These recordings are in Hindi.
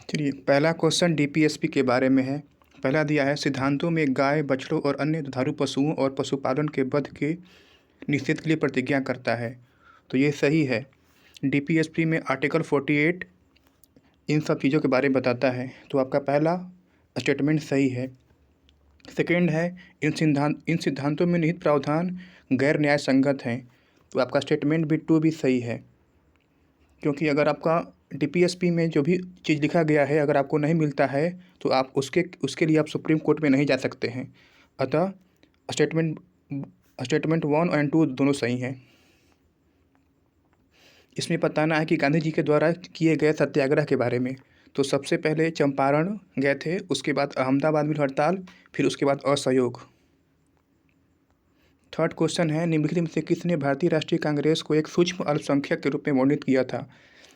चलिए, पहला क्वेश्चन डीपीएसपी के बारे में है। पहला दिया है, सिद्धांतों में गाय, बछड़ों और अन्य दुधारू पशुओं और पशुपालन के वध के निषेध के लिए प्रतिज्ञा करता है। तो ये सही है। डीपीएसपी में आर्टिकल 48 इन सब चीज़ों के बारे में बताता है। तो आपका पहला स्टेटमेंट सही है। सेकेंड है, इन सिद्धांतों में निहित प्रावधान गैर न्याय संगत हैं। तो आपका स्टेटमेंट भी 2 भी सही है, क्योंकि अगर आपका डीपीएसपी में जो भी चीज़ लिखा गया है अगर आपको नहीं मिलता है तो आप उसके लिए आप सुप्रीम कोर्ट में नहीं जा सकते हैं। अतः स्टेटमेंट स्टेटमेंट 1 और 2 दोनों सही हैं। इसमें बताना है कि गांधी जी के द्वारा किए गए सत्याग्रह के बारे में। तो सबसे पहले चंपारण गए थे, उसके बाद अहमदाबाद मिल हड़ताल, फिर उसके बाद असहयोग। थर्ड क्वेश्चन है, निम्नलिखित में से किसने भारतीय राष्ट्रीय कांग्रेस को एक सूक्ष्म अल्पसंख्यक के रूप में वर्णित किया था?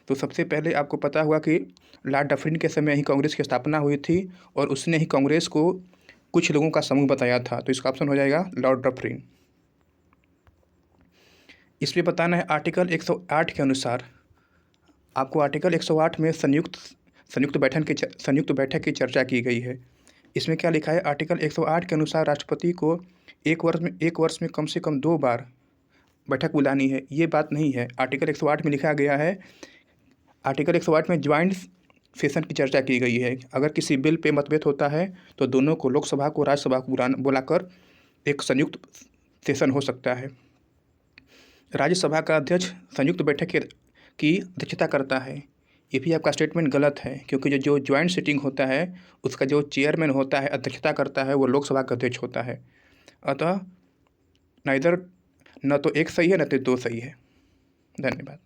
तो सबसे पहले आपको पता हुआ कि लॉर्ड डफरिन के समय ही कांग्रेस की स्थापना हुई थी और उसने ही कांग्रेस को कुछ लोगों का समूह बताया था। तो इसका ऑप्शन हो जाएगा लॉर्ड डफरिन। इसमें बताना है आर्टिकल 108 के अनुसार। आपको आर्टिकल 108 में संयुक्त बैठक की चर्चा की गई है। इसमें क्या लिखा है? आर्टिकल 108 के अनुसार राष्ट्रपति को एक वर्ष में कम से कम 2 बार बैठक बुलानी है। ये बात नहीं है। आर्टिकल 108 में लिखा गया है, आर्टिकल 108 में ज्वाइंट सेशन की चर्चा की गई है। अगर किसी बिल पे मतभेद होता है तो दोनों को, लोकसभा को राज्यसभा को बुलाकर एक संयुक्त सेशन हो सकता है। राज्यसभा का अध्यक्ष संयुक्त बैठक की अध्यक्षता करता है। ये भी आपका स्टेटमेंट गलत है, क्योंकि जो ज्वाइंट सिटिंग होता है उसका जो चेयरमैन होता है, अध्यक्षता करता है, वो लोकसभा का अध्यक्ष होता है। अतः न तो एक सही है न तो 2 सही है। धन्यवाद।